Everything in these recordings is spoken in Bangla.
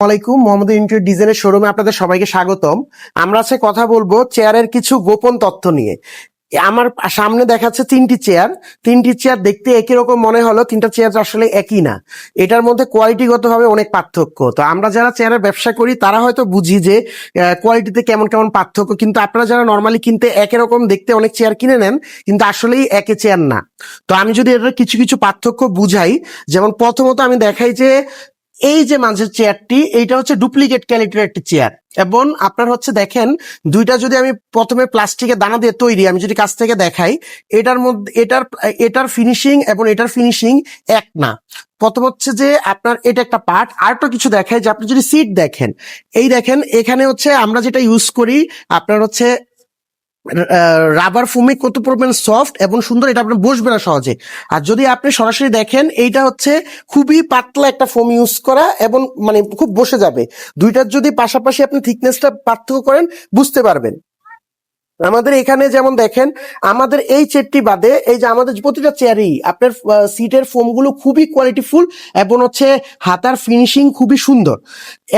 আসসালামাইকুম, মোহাম্মদ ইন্টেরিয়র ডিজাইনের শোরুমে আপনাদের সবাইকে স্বাগতম। আমরা আজকে কথা বলবো চেয়ারের কিছু গোপন তথ্য নিয়ে। আমার সামনে দেখাচ্ছে তিনটি চেয়ার দেখতে একই রকম মনে হলো, তিনটা চেয়ার আসলে একই না। এটার মধ্যে কোয়ালিটিগত ভাবে অনেক পার্থক্য। তো আমরা যারা চেয়ারের ব্যবসা করি তারা হয়তো বুঝি যে কোয়ালিটিতে কেমন কেমন পার্থক্য, কিন্তু আপনারা যারা নর্মালি কিনতে একই রকম দেখতে অনেক চেয়ার কিনে নেন, কিন্তু আসলেই একই চেয়ার না। তো আমি যদি এটার কিছু কিছু পার্থক্য বুঝাই, যেমন প্রথমত আমি দেখাই যে এই যে মাঝের চেয়ারটি, এইটা হচ্ছে ডুপ্লিকেট কোয়ালিটির একটি চেয়ার। এবং আপনার হচ্ছে দেখেন, দুইটা যদি আমি প্রথমে প্লাস্টিকের দানা দিয়ে তৈরি, আমি যদি কাছ থেকে দেখাই, এটার মধ্যে এটার ফিনিশিং এবং এটার ফিনিশিং এক না। প্রথম হচ্ছে যে আপনার এটা একটা পার্ট, আর তো কিছু দেখায় যে আপনি যদি সিট দেখেন, এই দেখেন এখানে হচ্ছে আমরা যেটা ইউজ করি আপনার হচ্ছে রাবার ফোমে কত পরিমাণ সফট এবং সুন্দর, এটা আপনি বসবে না সহজে। আর যদি আপনি সরাসরি দেখেন, এইটা হচ্ছে খুবই পাতলা একটা ফোম ইউজ করা এবং মানে খুব বসে যাবে। দুইটার যদি পাশাপাশি আপনি থিকনেসটা পার্থক্য করেন বুঝতে পারবেন। আমাদের এখানে যেমন দেখেন, আমাদের এই চেয়ারটি বাদে এই যে আমাদের প্রতিটা চেয়ারই আপনার সিটের ফোম গুলো খুবই কোয়ালিটিফুল এবং হচ্ছে হাতার ফিনিশিং খুবই সুন্দর।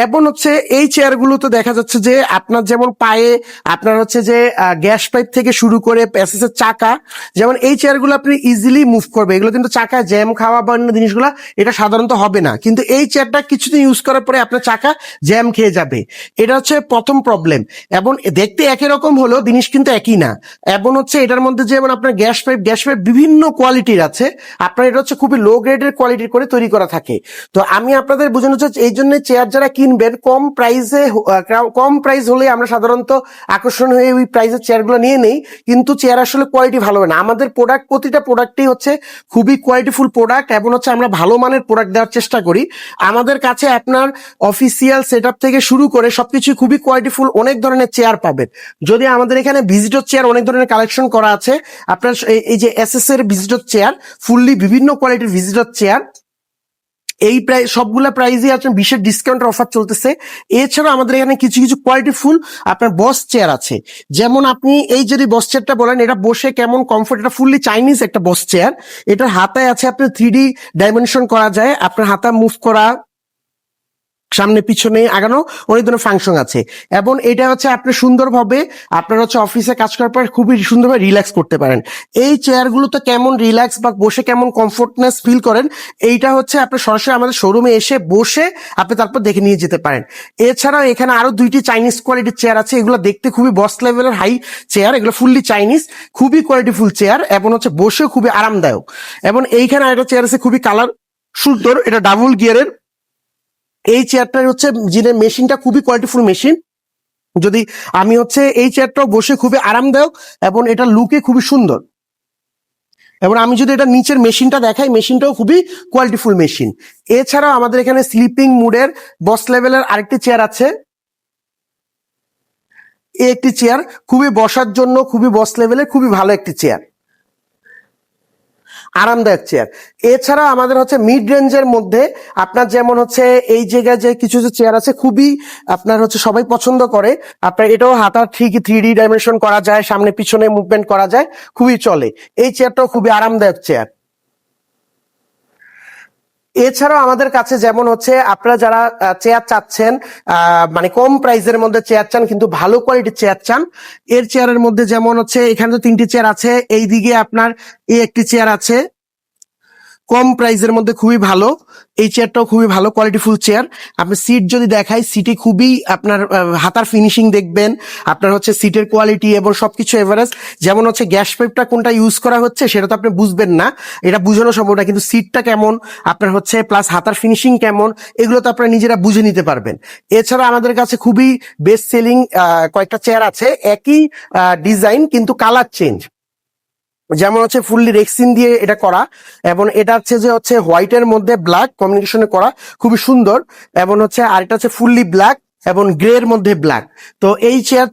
এবং হচ্ছে এই চেয়ারগুলোতে দেখা যাচ্ছে যে আপনার যেমন পায়ে আপনার হচ্ছে যে গ্যাস পাইপ থেকে শুরু করে প্যাসেজের চাকা, যেমন এই চেয়ারগুলো আপনি ইজিলি মুভ করবে, এগুলো কিন্তু চাকায় জ্যাম খাওয়া বা অন্য জিনিসগুলো এটা সাধারণত হবে না। কিন্তু এই চেয়ারটা কিছুদিন ইউজ করার পরে আপনার চাকা জ্যাম খেয়ে যাবে, এটা হচ্ছে প্রথম প্রবলেম। এবং দেখতে একই রকম হলো, জিনিস কিন্তু একই না। এবং হচ্ছে এটার মধ্যে যেমন আপনার গ্যাস পাইপ বিভিন্ন কোয়ালিটির আছে, আপনার এটা হচ্ছে খুবই লো গ্রেডের কোয়ালিটির করে তৈরি করা থাকে। তো আমি আপনাদের বোঝানো চাচ্ছি, এই জন্য চেয়ার যারা কিনবেন কম প্রাইস হলে আমরা সাধারণত আকর্ষণ হয়ে ওই প্রাইসের চেয়ারগুলো নিয়ে নেই, কিন্তু চেয়ার আসলে কোয়ালিটি ভালো হয় না। আমাদের প্রোডাক্ট প্রতিটা প্রোডাক্টই হচ্ছে খুবই কোয়ালিটিফুল প্রোডাক্ট এবং হচ্ছে আমরা ভালো মানের প্রোডাক্ট দেওয়ার চেষ্টা করি। আমাদের কাছে আপনার অফিসিয়াল সেটআপ থেকে শুরু করে সবকিছু খুবই কোয়ালিটিফুল অনেক ধরনের চেয়ার পাবেন। যদি আমাদের এখানে ভিজিটর চেয়ার অনেক ধরনের কালেকশন করা আছে, আপনার এই যে এসএস এর ভিজিটর চেয়ার, ফুললি বিভিন্ন কোয়ালিটির ভিজিটর চেয়ার, এই প্রায় সবগুলা প্রাইসই আছে, বিশেষ ডিসকাউন্টের অফার চলতেছে। এছাড়া আমাদের এখানে কিছু কিছু কোয়ালিটিফুল আপনার বস চেয়ার আছে। যেমন আপনি এই যদি বস চেয়ারটা বলেন, এটা বসে কেমন কমফোর্ট, এটা ফুললি চাইনিজ একটা বস চেয়ার। এটার হাতায় আছে আপনার 3D ডাইমেনশন করা যায়, আপনার হাতা মুভ করা, সামনে পিছনে আগানো, অনেক ধরনের ফাংশন আছে। এবং এটা হচ্ছে আপনি সুন্দরভাবে আপনার হচ্ছে অফিসে কাজ করার পর খুবই সুন্দরভাবে রিল্যাক্স করতে পারেন। এই চেয়ারগুলোতে কেমন রিল্যাক্স বা বসে কেমন কমফোর্টনেস ফিল করেন, এইটা হচ্ছে আপনি সরাসরি আমাদের শোরুমে এসে বসে আপনি তারপর দেখে নিয়ে যেতে পারেন। এছাড়াও এখানে আরো দুইটি চাইনিজ কোয়ালিটির চেয়ার আছে, এগুলো দেখতে খুবই বস লেভেলের হাই চেয়ার, এগুলো ফুললি চাইনিজ, খুবই কোয়ালিটিফুল চেয়ার এবং হচ্ছে বসেও খুবই আরামদায়ক। এবং এইখানে আরেকটা চেয়ার আছে খুবই কালার সুন্দর, এটা ডাবল গিয়ারের। এই চেয়ারটার হচ্ছে যিনি মেশিনটা খুবই কোয়ালিটিফুল মেশিন। যদি আমি হচ্ছে এই চেয়ারটাও বসে খুবই আরামদায়ক এবং এটা লুকে খুবই সুন্দর। এবং আমি যদি এটা নিচের মেশিনটা দেখাই, মেশিনটাও খুবই কোয়ালিটিফুল মেশিন। এছাড়াও আমাদের এখানে স্লিপিং মুডের বস লেভেলের আরেকটি চেয়ার আছে। এই একটি চেয়ার খুবই বসার জন্য খুবই বস লেভেলের, খুবই ভালো একটি চেয়ার, আরামদায়ক চেয়ার। এছাড়া আমাদের হচ্ছে মিড রেঞ্জের মধ্যে আপনার যেমন হচ্ছে এই জায়গায় যে কিছু চেয়ার আছে খুবই আপনার হচ্ছে সবাই পছন্দ করে, আপনার এটাও হাতার 3D ডাইমেনশন করা যায়, সামনে পিছনে মুভমেন্ট করা যায়, খুবই চলে। এই চেয়ারটাও খুবই আরামদায়ক চেয়ার। এছাড়াও আমাদের কাছে যেমন হচ্ছে আপনারা যারা চেয়ার চাচ্ছেন, মানে কম প্রাইসের মধ্যে চেয়ার চান কিন্তু ভালো কোয়ালিটির চেয়ার চান, এর চেয়ারের মধ্যে যেমন হচ্ছে এখানে তো 3টি চেয়ার আছে, এই দিকে আপনার এই একটি চেয়ার আছে কম প্রাইসের মধ্যে খুবই ভালো, এই চেয়ারটাও খুবই ভালো কোয়ালিটিফুল চেয়ার। আপনি সিট যদি দেখাই, সিটে খুবই আপনার হাতার ফিনিশিং দেখবেন, আপনার হচ্ছে সিটের কোয়ালিটি এবং সবকিছু এভারেজ। যেমন হচ্ছে গ্যাস পাইপটা কোনটা ইউজ করা হচ্ছে সেটা তো আপনি বুঝবেন না, এটা বুঝানো সম্ভব না, কিন্তু সিটটা কেমন আপনার হচ্ছে প্লাস হাতার ফিনিশিং কেমন, এগুলো তো আপনারা নিজেরা বুঝে নিতে পারবেন। এছাড়া আমাদের কাছে খুবই বেস্ট সেলিং কয়েকটা চেয়ার আছে, একই ডিজাইন কিন্তু কালার চেঞ্জ। যেমন হচ্ছে ফুললি রেক্সিন দিয়ে এটা করা, এবং এটা হচ্ছে যে হচ্ছে হোয়াইটের মধ্যে ব্ল্যাক কম্বিনেশনে করা, খুবই সুন্দর। এবং হচ্ছে আরেকটা হচ্ছে ফুললি ব্ল্যাক এবং গ্রে এর মধ্যে ব্ল্যাক। তো এই চেয়ার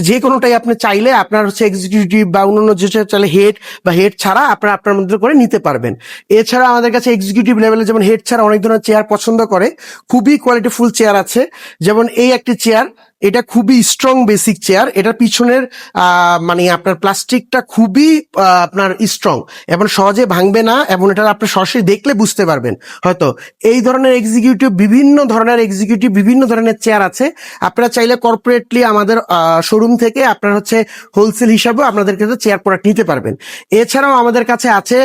যে কোনোটাই আপনি চাইলে আপনার হচ্ছে এক্সিকিউটিভ বা অন্যান্য যে চেয়ার চাইলে হেড বা হেড ছাড়া আপনার আপনার মধ্যে করে নিতে পারবেন। এছাড়া আমাদের কাছে এক্সিকিউটিভ লেভেলে যেমন হেড ছাড়া অনেক ধরনের চেয়ার পছন্দ করে, খুবই কোয়ালিটিফুল চেয়ার আছে। যেমন এই একটি চেয়ার, এটা খুবই স্ট্রং বেসিক চেয়ার। এটার পিছনের মানে আপনার প্লাস্টিকটা খুবই আপনার স্ট্রং এবং সহজে ভাঙবে না, এবং এটা আপনি সরাসরি দেখলে বুঝতে পারবেন। হয়তো এই ধরনের বিভিন্ন ধরনের চেয়ার আছে। আপনারা চাইলে কর্পোরেটলি আমাদের শোরুম থেকে আপনার হচ্ছে হোলসেল হিসাবেও আপনাদের কাছে চেয়ার প্রোডাক্ট নিতে পারবেন। এছাড়াও আমাদের কাছে আছে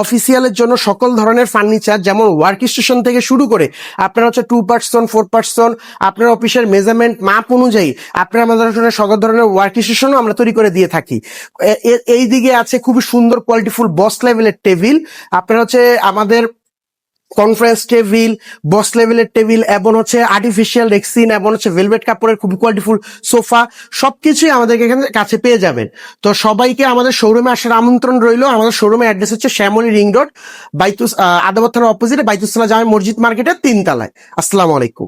অফিসিয়ালের জন্য সকল ধরনের ফার্নিচার, যেমন ওয়ার্ক স্টেশন থেকে শুরু করে আপনার হচ্ছে 2 পার্সন 4 পার্সন আপনার অফিসের মেজারমেন্ট মাপ অনুযায়ী আপনার আমাদের সকল ধরনের ওয়ার্ক স্টেশনও আমরা তৈরি করে দিয়ে থাকি। এই দিকে আছে খুবই সুন্দর কোয়ালিটিফুল বস লেভেলের টেবিল। আপনার হচ্ছে আমাদের কনফারেন্স টেবিল, বস লেভেলের টেবিল, এবং হচ্ছে আর্টিফিশিয়াল রেক্সিন, এবং হচ্ছে ভেলভেট কাপড়ের খুবই কোয়ালিটিফুল সোফা, সবকিছুই আমাদের এখানে কাছে পেয়ে যাবেন। তো সবাইকে আমাদের শোরুমে আসার আমন্ত্রণ রইল। আমাদের শোরুমের অ্যাড্রেস হচ্ছে শ্যামলী রিং রোড, আদাবর থানার অপোজিটে বাইতুস সালাহ জামে মসজিদ মার্কেটের 3 তলায়। আসসালামু আলাইকুম।